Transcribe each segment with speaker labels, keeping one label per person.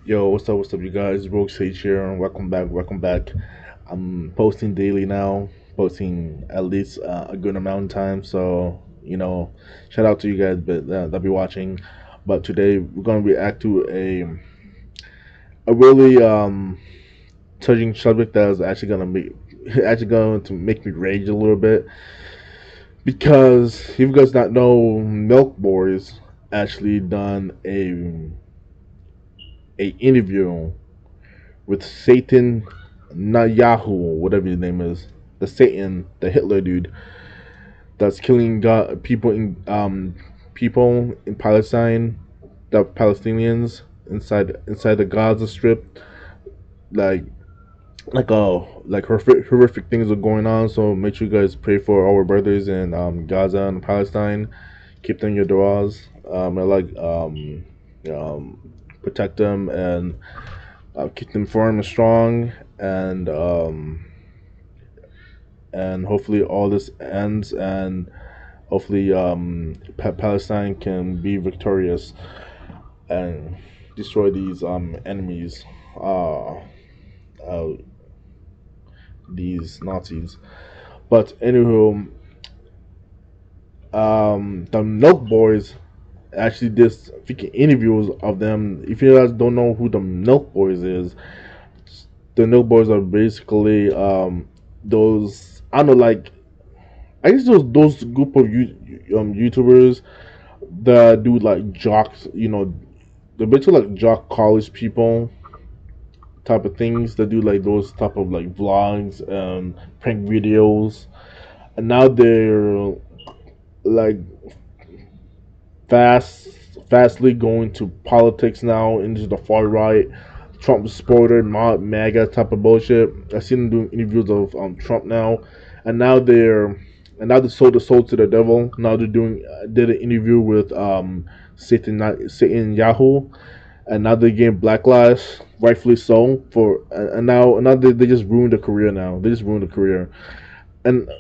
Speaker 1: Yo, what's up, you guys? Rogue Sage here, and welcome back. I'm posting daily now, posting at least a good amount of time. So, shout out to you guys that be watching. But today we're gonna react to a really touching subject that is actually gonna make actually going to make me rage a little bit because if you guys not know, Milk Boys actually done a interview with Satan Nayahu, whatever his name is, the Satan, the Hitler dude that's killing people in Palestine, the Palestinians inside the Gaza Strip, like horrific things are going on. So make sure you guys pray for our brothers in Gaza and Palestine. Keep them in your du'as. And protect them and keep them firm and strong, and hopefully all this ends, and hopefully Palestine can be victorious and destroy these enemies, uh, uh, these Nazis. But anywho, the Milk Boys actually did freaking interviews of them. If you guys don't know who the Milk Boys is, the Milk Boys are basically those, I don't know, like, I guess those group of YouTubers that do like jocks, they're basically like jock college people type of things that do like those type of like vlogs and prank videos, and now they're like fast fastly going to politics now, into the far right, Trump supporter, MAGA type of bullshit. I've seen them doing interviews of Trump now, and now they sold the soul to the devil. Now they're doing did an interview with Satan Yahoo, and now they're getting backlash, rightfully so. For and now they just ruined the career. Now they just ruined the career, and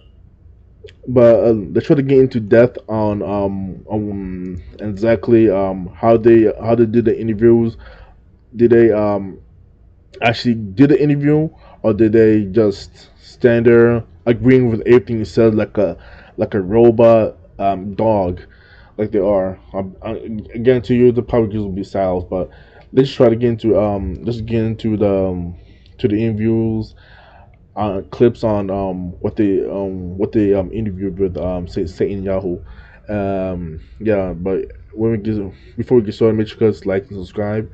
Speaker 1: but they try to get into depth on exactly how they did the interviews. Did they actually did the interview, or did they just stand there agreeing with everything he said, like a robot dog, like they are? I guarantee you the probably just will be styles, but let's try to get into get into to the interviews, clips on what they interviewed with Satan Yahoo. Yeah, but when we get before we get started, make sure you guys like and subscribe,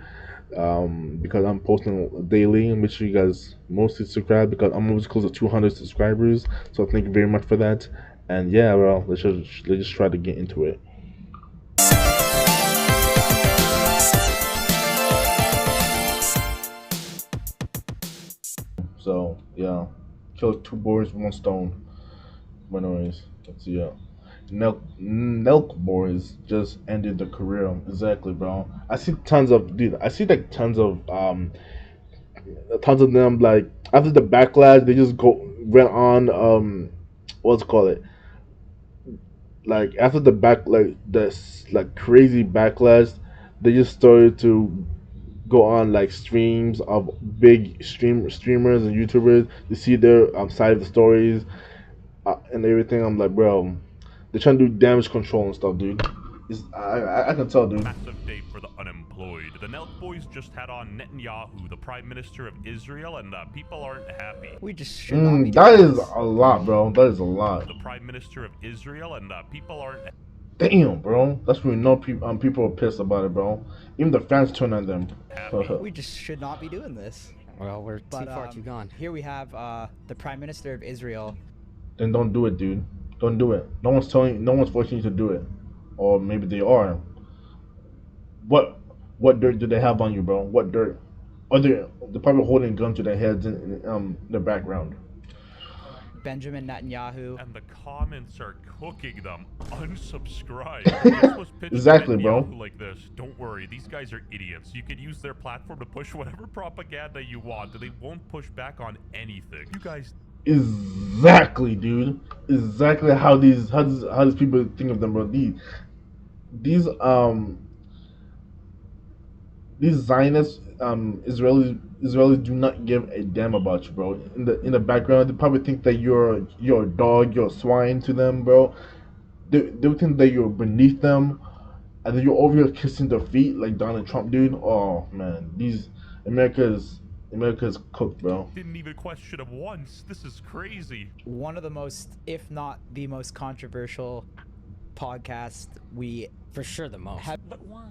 Speaker 1: because I'm posting daily. Make sure you guys mostly subscribe because I'm almost close to 200 subscribers. So thank you very much for that. And yeah, well, let's just try to get into it. So yeah, kill two birds with one stone. But anyways, let's see. Yeah. NELKboyz just ended the career. Exactly, bro. I see tons of dude. I see like tons of them, like after the backlash they just go went on what's it call it, like after the back, like this like crazy backlash, they just started to go on like streams of big streamers and YouTubers to see their side of the stories, and everything. I'm like, bro, they're trying to do damage control and stuff, dude. I can tell, dude.
Speaker 2: Massive day for the unemployed. The NELKboyz just had on Netanyahu, the Prime Minister of Israel, and people aren't happy.
Speaker 3: We just should not be
Speaker 1: That
Speaker 3: doing
Speaker 1: is
Speaker 3: this.
Speaker 1: a lot, bro. That is a lot.
Speaker 2: The Prime Minister of Israel, and people aren't
Speaker 1: Damn, bro. That's when you know people are pissed about it, bro. Even the fans turn on them.
Speaker 2: happy.
Speaker 3: We just should not be doing this.
Speaker 4: Well, we're too
Speaker 3: But
Speaker 4: far too gone.
Speaker 3: here we have the Prime Minister of Israel.
Speaker 1: Then don't do it, dude. Don't do it. No one's telling. No one's forcing you to do it, or maybe they are. What dirt do they have on you, bro? What dirt? Are they're probably holding a gun to their heads in the background.
Speaker 3: Benjamin Netanyahu.
Speaker 2: And the comments are cooking them. Unsubscribe. This was pitched
Speaker 1: Exactly,
Speaker 2: to
Speaker 1: bro.
Speaker 2: Netanyahu like this. Don't worry, these guys are idiots. You can use their platform to push whatever propaganda you want, and they won't push back on anything. You guys.
Speaker 1: Exactly, dude. Exactly how these people think of them, bro. These these Zionists, Israelis do not give a damn about you, bro. In the background, they probably think that you're a dog, you're a swine to them, bro. They would think that you're beneath them, and then you're over here kissing their feet like Donald Trump, dude. Oh man, these America's cooked, bro.
Speaker 2: Didn't even question him once. This is crazy.
Speaker 3: One of the most, if not the most controversial podcast we
Speaker 4: For sure the most.
Speaker 3: have.
Speaker 5: But why?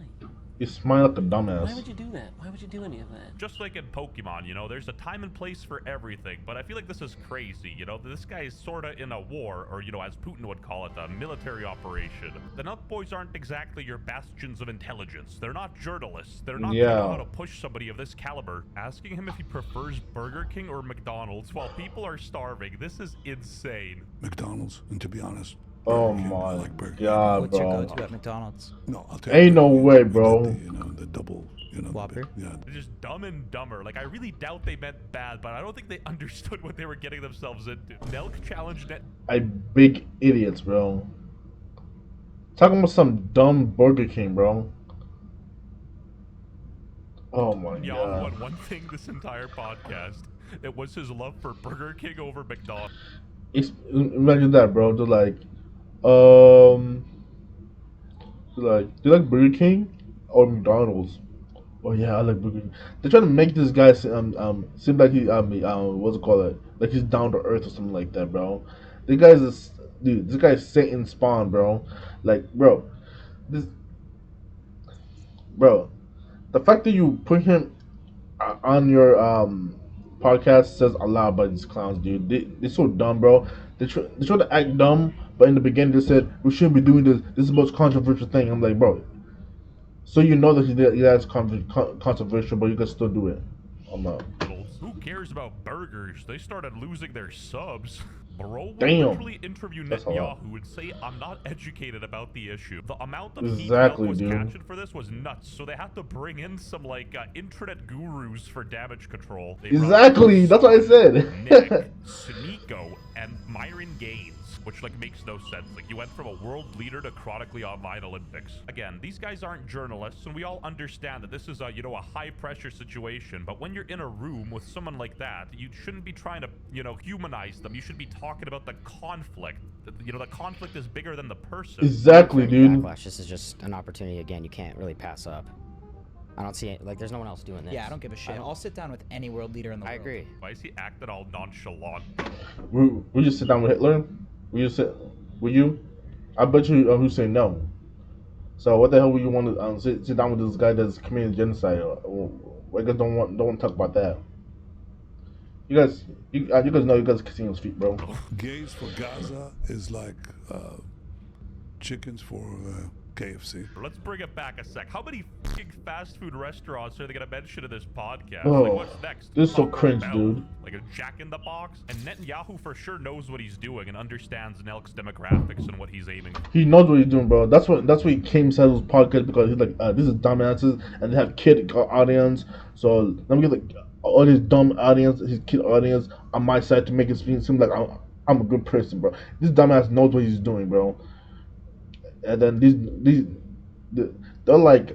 Speaker 1: You smile like a
Speaker 5: Why
Speaker 1: dumbass.
Speaker 5: would you do that? Why would you do any of that?
Speaker 2: Just like in Pokemon, there's a time and place for everything, but I feel like this is crazy, this guy is sorta in a war, or, as Putin would call it, a military operation. The NELKboyz aren't exactly your bastions of intelligence. They're not journalists. They're not gonna know how to push somebody of this caliber. Asking him if he prefers Burger King or McDonald's while people are starving, this is insane.
Speaker 6: McDonald's, and to be honest,
Speaker 1: Oh
Speaker 6: Burger King, I
Speaker 1: my
Speaker 6: like Burger King.
Speaker 1: god,
Speaker 3: What's your
Speaker 1: bro.
Speaker 3: go-to at McDonald's?
Speaker 6: No, I'll tell you.
Speaker 1: Ain't no
Speaker 6: Burger King.
Speaker 1: way,
Speaker 6: I
Speaker 1: bro.
Speaker 6: get the double, the
Speaker 3: Whopper?
Speaker 6: yeah.
Speaker 2: They're just dumb and dumber. Like, I really doubt they meant bad, but I don't think they understood what they were getting themselves into. Nelk challenged it.
Speaker 1: I big idiots, bro. Talking about some dumb Burger King, bro. Oh my
Speaker 2: Yeah,
Speaker 1: god.
Speaker 2: one thing this entire podcast, it was his love for Burger King over McDonald's.
Speaker 1: Imagine that, bro. They're like, do you like Burger King or McDonald's? Oh yeah, I like Burger King. They're trying to make this guy seem like he what's it called, like he's down to earth or something like that, bro. This guy is Satan spawn, bro. Like, this bro, the fact that you put him on your podcast says a lot about these clowns, dude. They're so dumb, bro. They try to act dumb, but in the beginning they said we shouldn't be doing this. This is the most controversial thing. I'm like, bro. So you know that that's controversial, but you can still do it. I'm not.
Speaker 2: Who cares about burgers? They started losing their subs. Bro would
Speaker 1: Damn.
Speaker 2: literally interview
Speaker 1: That's a lot.
Speaker 2: Netanyahu and say, I'm not educated about the issue. The amount of
Speaker 1: Exactly,
Speaker 2: heat Nelk was
Speaker 1: dude.
Speaker 2: catching for this was nuts, so they had to bring in some, internet gurus for damage control. They brought
Speaker 1: Exactly, that's what I said.
Speaker 2: Nick, Sneeko, and Myron Gaines, which, makes no sense. You went from a world leader to chronically online Olympics. Again, these guys aren't journalists, and we all understand that this is a high-pressure situation, but when you're in a room with someone like that, you shouldn't be trying to, humanize them. You should be talking about the conflict. The conflict is bigger than the person.
Speaker 1: Exactly, dude.
Speaker 4: Backlash. This is just an opportunity again. You can't really pass up. I don't see it. There's no one else doing this.
Speaker 3: Yeah, I don't give a shit. I'll sit down with any world leader in the
Speaker 4: I
Speaker 3: world.
Speaker 4: agree.
Speaker 2: Why is he acting all nonchalant?
Speaker 1: We just sit down with Hitler. We just sit. Will you? I bet you who say no. So what the hell would you want to sit down with this guy that's committing genocide? I guess don't want to talk about that. You guys know you guys are kissing his feet, bro.
Speaker 6: Gays for Gaza is like chickens for KFC.
Speaker 2: Let's bring it back a sec. How many fucking fast food restaurants are they gonna mention in this podcast?
Speaker 1: Oh,
Speaker 2: What's next?
Speaker 1: this is so
Speaker 2: Taco
Speaker 1: cringe,
Speaker 2: Bell?
Speaker 1: dude.
Speaker 2: Like a Jack in the Box? And Netanyahu for sure knows what he's doing and understands Nelk's demographics and what he's aiming for.
Speaker 1: He knows what he's doing, bro. That's what he came to his podcast because he's like, this is dumbasses, and they have kid audience. So let me get all his dumb audience, his kid audience on my side to make it seem like I'm a good person, bro. This dumbass knows what he's doing, bro. And then they're like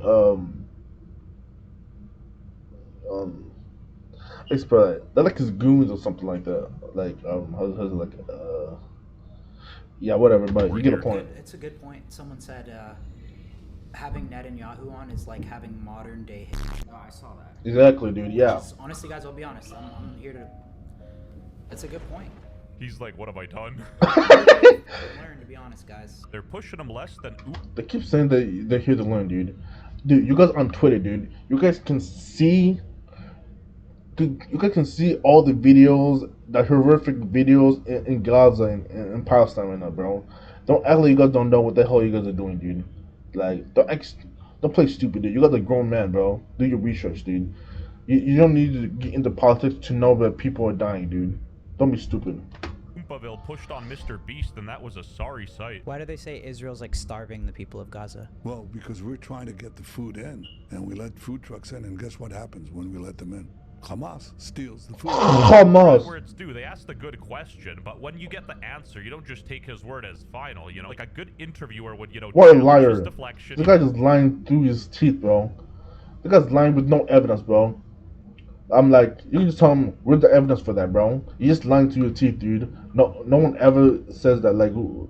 Speaker 1: they're like his goons or something like that. How's it like yeah, whatever. But you get a point.
Speaker 3: It's a good point. Someone said having Netanyahu on is like having modern day. Oh, I saw that.
Speaker 1: Exactly, dude. Yeah.
Speaker 3: Honestly, guys, I'll be honest. I'm here to. That's a good point.
Speaker 2: He's like, what have I done?
Speaker 3: Learn, to be honest, guys.
Speaker 2: They're pushing him less than
Speaker 1: They keep saying that they're here to learn, dude. Dude, you guys on Twitter, dude. You guys can see. You guys can see all the videos, the horrific videos in Gaza and in Palestine right now, bro. Don't act like you guys don't know what the hell you guys are doing, dude. Like, don't play stupid, dude. You guys are a grown man, bro. Do your research, dude. You don't need to get into politics to know that people are dying, dude. Don't be stupid.
Speaker 2: Oompaville pushed on Mr. Beast, and that was a sorry sight.
Speaker 3: Why do they say Israel's starving the people of Gaza?
Speaker 6: Well, because we're trying to get the food in, and we let food trucks in, and guess what happens when we let them in? Hamas steals the food.
Speaker 1: Hamas.
Speaker 2: Where it's due, they asked a good question, but when you get the answer, you don't just take his word as final. Like a good interviewer would,
Speaker 1: What a
Speaker 2: challenge
Speaker 1: liar.
Speaker 2: his deflection.
Speaker 1: This guy just lying through his teeth, bro. The guy's lying with no evidence, bro. I'm like, you can just tell him where's the evidence for that, bro. You just lying to your teeth, dude. No one ever says that. Like, you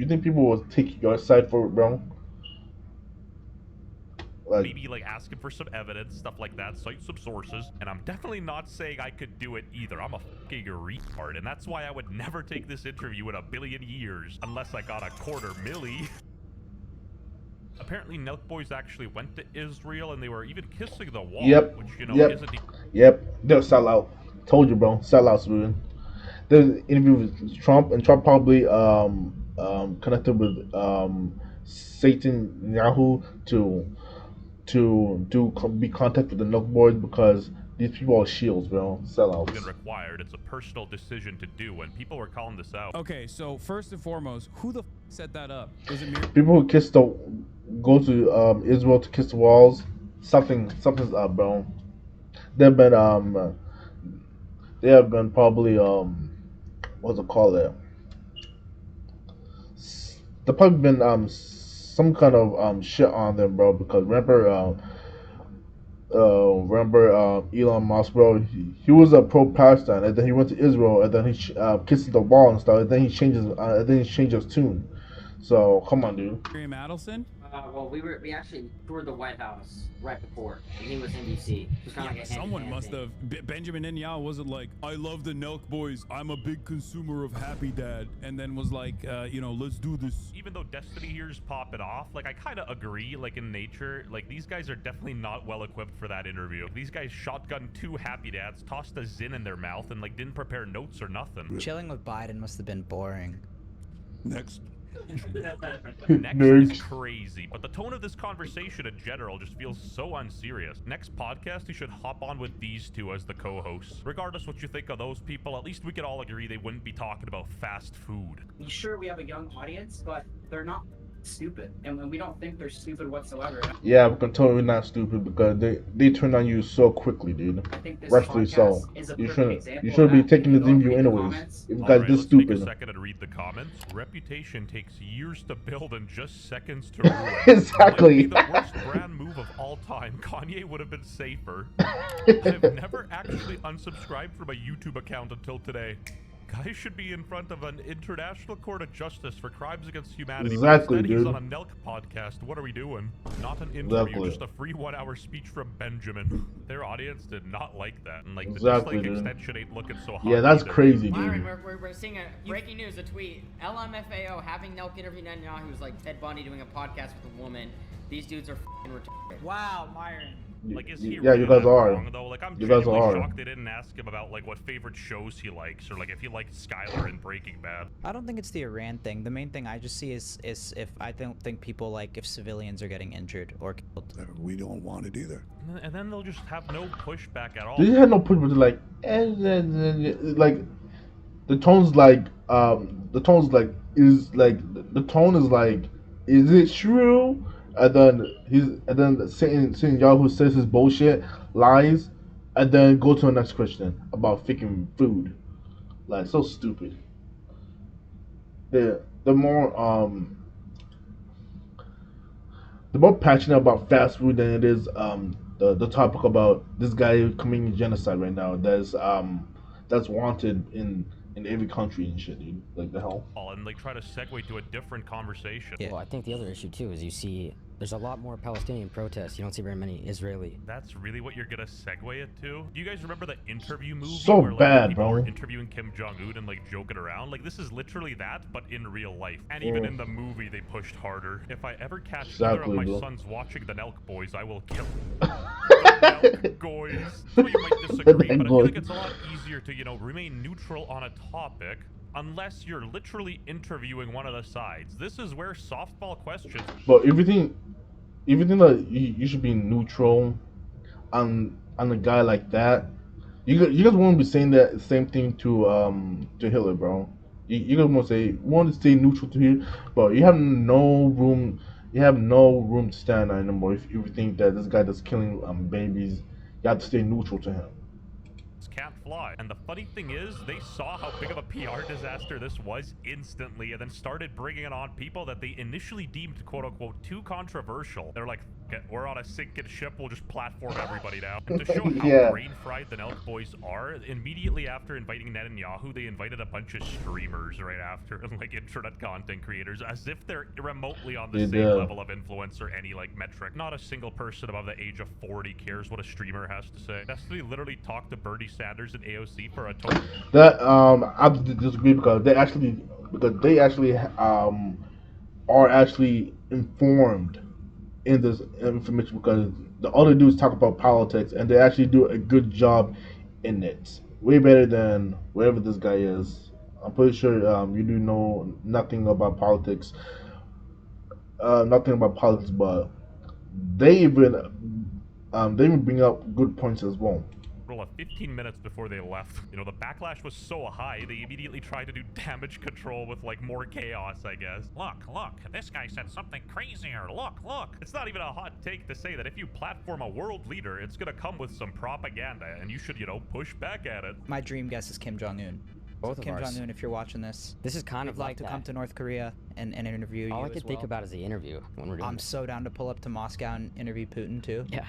Speaker 1: think people will take your side for it, bro? Like,
Speaker 2: maybe like asking for some evidence, stuff like that, cite some sources. And I'm definitely not saying I could do it either. I'm a fucking retard, and that's why I would never take this interview in a billion years unless I got a $250,000. Apparently, NELKboyz actually went to Israel, and they were even kissing the wall, which, you know, isn't...
Speaker 1: Yep, they'll sell out. Told you, bro. Sell out, man. There's an interview with Trump, and Trump probably connected with SATANyahu to be contact with the NELKboyz because these people are shields, bro. Sellouts.
Speaker 2: Been required. It's a personal decision to do, and people were calling this out.
Speaker 7: Okay, so first and foremost, who the set that up? Was it me?
Speaker 1: People who go to Israel to kiss the walls. Something's up, bro. They have been probably what's it called there? They've probably been some kind of shit on them, bro. Because remember Elon Musk, bro? He was a pro-Palestine, and then he went to Israel, and then he kissed the wall and stuff, and then he changed his tune. So come on, dude.
Speaker 7: Graham Adelson?
Speaker 8: Well, we actually toured the White House right before, and he was in D.C.
Speaker 7: Yeah, someone must have. Benjamin Netanyahu wasn't like, I love the NELKboyz. I'm a big consumer of Happy Dad, and then was like, you know, let's do this.
Speaker 2: Even though Destiny here's popping off, like I kind of agree. Like in nature, like these guys are definitely not well equipped for that interview. These guys shotgun 2 Happy Dads, tossed a Zin in their mouth, and like didn't prepare notes or nothing.
Speaker 3: Chilling with Biden must have been boring.
Speaker 6: Next.
Speaker 2: Next is crazy, but the tone of this conversation in general just feels so unserious. Next podcast, you should hop on with these two as the co-hosts. Regardless what you think of those people, at least we could all agree they wouldn't be talking about fast food.
Speaker 9: Sure, we have a young audience, but they're not stupid, and we don't think they're stupid whatsoever.
Speaker 1: Yeah, we can tell we're not stupid because they turn on you so quickly, dude.
Speaker 9: I think this
Speaker 1: rightfully so.
Speaker 9: Is a
Speaker 1: You
Speaker 9: example
Speaker 1: shouldn't be
Speaker 9: that
Speaker 1: taking the
Speaker 9: if you
Speaker 1: interview
Speaker 9: read the
Speaker 1: anyways.
Speaker 9: comments-
Speaker 1: If you guys
Speaker 2: Alright,
Speaker 1: this
Speaker 2: let's take a
Speaker 1: stupid.
Speaker 2: second and read the comments. Reputation takes years to build and just seconds to ruin.
Speaker 1: Exactly.
Speaker 2: Might be the worst brand move of all time. Kanye would have been safer. I've never actually unsubscribed from a YouTube account until today. Guys should be in front of an international court of justice for crimes against humanity.
Speaker 1: Exactly,
Speaker 2: Instead, he's
Speaker 1: dude.
Speaker 2: on a Nelk podcast. What are we doing? Not an interview,
Speaker 1: Exactly.
Speaker 2: just a free 1-hour speech from Benjamin. Their audience did not like that, and like
Speaker 1: Exactly,
Speaker 2: the dislike
Speaker 1: dude.
Speaker 2: extension ain't looking so hot.
Speaker 1: Yeah, that's
Speaker 2: either.
Speaker 1: crazy,
Speaker 10: Myron,
Speaker 1: dude.
Speaker 10: we're seeing a breaking news, a tweet. LMFAO having Nelk interview Netanyahu, who's like Ted Bundy doing a podcast with a woman. These dudes are f***ing retarded.
Speaker 3: Wow, Myron.
Speaker 2: Like, is he
Speaker 1: Yeah,
Speaker 2: really
Speaker 1: you guys
Speaker 2: that
Speaker 1: are.
Speaker 2: wrong, though? Like, I'm
Speaker 1: You guys
Speaker 2: genuinely
Speaker 1: are.
Speaker 2: shocked they didn't ask him about like what favorite shows he likes, or like if he liked Skylar and Breaking Bad.
Speaker 3: I don't think it's the Iran thing. The main thing I just see is if I don't think people like if civilians are getting injured or killed.
Speaker 6: We don't want it either.
Speaker 2: And then they'll just have no pushback at all.
Speaker 1: They had no pushback. Like, like the tone's like the tone's like is like the tone is like, is it true? And then saying Yahoo says his bullshit, lies, and then go to the next question about faking food. Like, so stupid. The more passionate about fast food than it is the topic about this guy committing genocide right now. That's wanted in every country and shit, dude. Like, the hell.
Speaker 2: And like try to segue to a different conversation.
Speaker 4: Well, I think the other issue too is you see there's a lot more Palestinian protests. You don't see very many Israeli.
Speaker 2: That's really what you're gonna segue it to? Do you guys remember the interview movie?
Speaker 1: So
Speaker 2: where, like,
Speaker 1: bad,
Speaker 2: people
Speaker 1: bro.
Speaker 2: were interviewing Kim Jong-un and like joking around? Like, this is literally that, but in real life. And even in the movie, they pushed harder. If I ever catch either of
Speaker 1: Exactly,
Speaker 2: my
Speaker 1: bro.
Speaker 2: sons watching the NELKboyz, I will kill them. NELKboyz. So you might disagree, but I feel like it's a lot easier to, you know, remain neutral on a topic unless you're literally interviewing one of the sides. This is where softball questions.
Speaker 1: But everything that you should be neutral on a guy like that. You guys won't be saying that same thing to Hitler, bro. You guys want to stay neutral to him, but you have no room. You have no room to stand on anymore. If you think that this guy that's killing babies, you have to stay neutral to him.
Speaker 2: Can't fly. And the funny thing is, they saw how big of a PR disaster this was instantly, and then started bringing it on people that they initially deemed quote-unquote too controversial. They're like, Okay, we're on a sinking ship. We'll just platform everybody now. And to show how
Speaker 1: Yeah.
Speaker 2: brain-fried the NELKboyz are, immediately after inviting Netanyahu, they invited a bunch of streamers right after, and like internet content creators, as if they're remotely on the same level of influence or any like metric. Not a single person above the age of 40 cares what a streamer has to say. Destiny literally talked to Bernie Sanders and AOC for a total.
Speaker 1: That I disagree because they actually are actually informed in this information because all they do is talk about politics and they actually do a good job in it. Way better than whatever this guy is. I'm pretty sure you do know nothing about politics. But they even bring up good points as well.
Speaker 2: Of 15 minutes before they left. You know, the backlash was so high, they immediately tried to do damage control with, like, more chaos, I guess. Look, this guy said something crazier. Look. It's not even a hot take to say that if you platform a world leader, it's gonna come with some propaganda, and you should, you know, push back at it.
Speaker 3: My dream guest is Kim Jong-un.
Speaker 4: Both of
Speaker 3: Kim
Speaker 4: ours.
Speaker 3: Jong-un, if you're watching this,
Speaker 4: This is kind of
Speaker 3: we'd love
Speaker 4: like
Speaker 3: to
Speaker 4: that.
Speaker 3: come to North Korea and interview
Speaker 4: All
Speaker 3: you
Speaker 4: I could
Speaker 3: as
Speaker 4: think
Speaker 3: well.
Speaker 4: about is the interview when we're doing
Speaker 3: I'm
Speaker 4: this.
Speaker 3: so down to pull up to Moscow and interview Putin too.
Speaker 4: Yeah,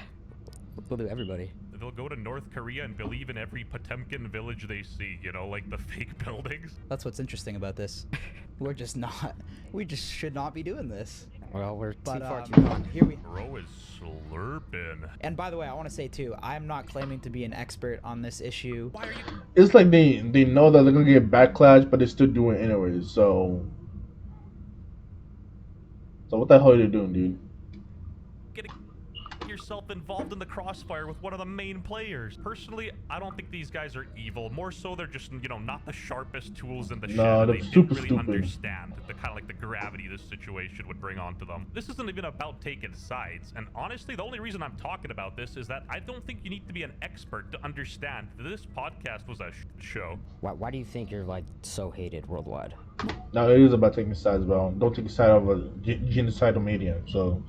Speaker 4: we'll do everybody.
Speaker 2: They'll go to North Korea and believe in every Potemkin village they see, you know, like the fake buildings.
Speaker 3: That's what's interesting about this. We just should not be doing this.
Speaker 4: Well, we're too
Speaker 3: But
Speaker 4: far too gone.
Speaker 3: here we.
Speaker 2: Bro is slurping.
Speaker 3: And by the way, I want to say too, I'm not claiming to be an expert on this issue.
Speaker 2: Why are you?
Speaker 1: It's like they know that they're gonna get backlash, but they still do it anyways. So what the hell are they doing, dude?
Speaker 2: Getting yourself involved in the crossfire with one of the main players. Personally, I don't think these guys are evil. More so, they're just, you know, not the sharpest tools in the shed.
Speaker 1: No,
Speaker 2: And
Speaker 1: they're
Speaker 2: they
Speaker 1: super
Speaker 2: didn't really
Speaker 1: stupid.
Speaker 2: understand the kind of like the gravity this situation would bring onto them. This isn't even about taking sides. And honestly, the only reason I'm talking about this is that I don't think you need to be an expert to understand that this podcast was a show.
Speaker 4: Why do you think you're like so hated worldwide?
Speaker 1: Now it is about taking sides, bro. Don't take a side of a genocidal maniac. So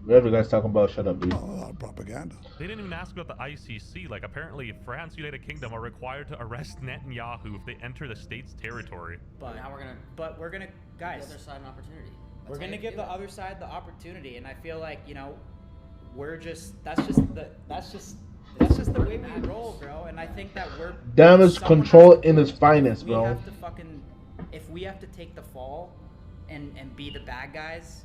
Speaker 1: whatever you guys talking about, shut up, dude.
Speaker 6: A lot of propaganda.
Speaker 2: They didn't even ask about the ICC. Like, apparently, France, United Kingdom are required to arrest Netanyahu if they enter the state's territory.
Speaker 3: But
Speaker 10: now we're gonna
Speaker 3: guys,
Speaker 10: give the other side an opportunity.
Speaker 3: we're
Speaker 10: That's how
Speaker 3: gonna
Speaker 10: you
Speaker 3: give
Speaker 10: do
Speaker 3: the
Speaker 10: it.
Speaker 3: other side the opportunity, and I feel like, you know, that's just the way we roll, bro. And I think that
Speaker 1: Damage
Speaker 3: someone
Speaker 1: control
Speaker 3: has to
Speaker 1: in
Speaker 3: do
Speaker 1: its
Speaker 3: it. And
Speaker 1: finest,
Speaker 3: if
Speaker 1: bro.
Speaker 3: if we have to take the fall and be the bad guys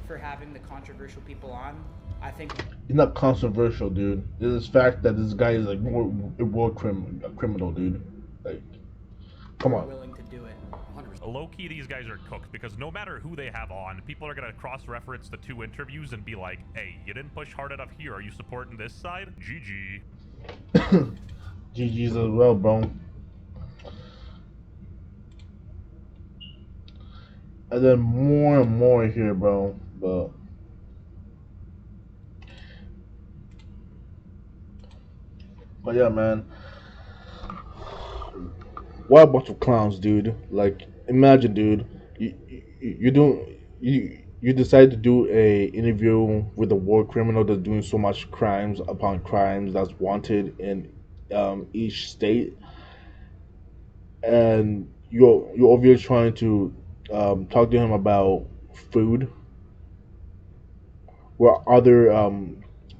Speaker 3: for having the controversial people on, I think
Speaker 1: It's not controversial, dude. It's the fact that this guy is like a war criminal, dude. Like, come
Speaker 3: we're
Speaker 1: on.
Speaker 3: willing to do it.
Speaker 10: 100%.
Speaker 2: Low-key, these guys are cooked because no matter who they have on, people are going to cross-reference the two interviews and be like, hey, you didn't push hard enough here. Are you supporting this side? GG.
Speaker 1: GG's as well, bro. And then more and more here, bro. But yeah, man. What a bunch of clowns, dude. Like, imagine, dude. You decide to do a interview with a war criminal that's doing so much crimes upon crimes that's wanted in each state, and you're over here trying to talk to him about food, where other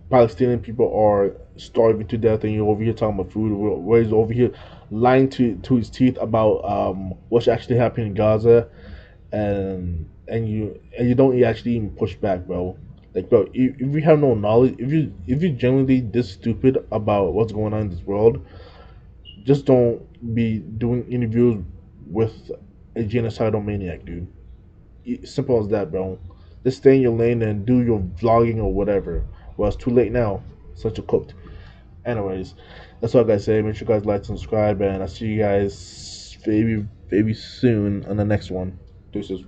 Speaker 1: Palestinian people are starving to death, and you're over here talking about food. Where he's over here lying to his teeth about what's actually happening in Gaza, and you don't actually even push back, bro. Like, bro, if you have no knowledge, if you genuinely this stupid about what's going on in this world, just don't be doing interviews with a genocidal maniac, dude. Simple as that, bro. Just stay in your lane and do your vlogging or whatever. Well, it's too late now. Such a cooked. Anyways, that's all I gotta say. Make sure you guys like, subscribe, and I'll see you guys maybe soon on the next one. Deuces.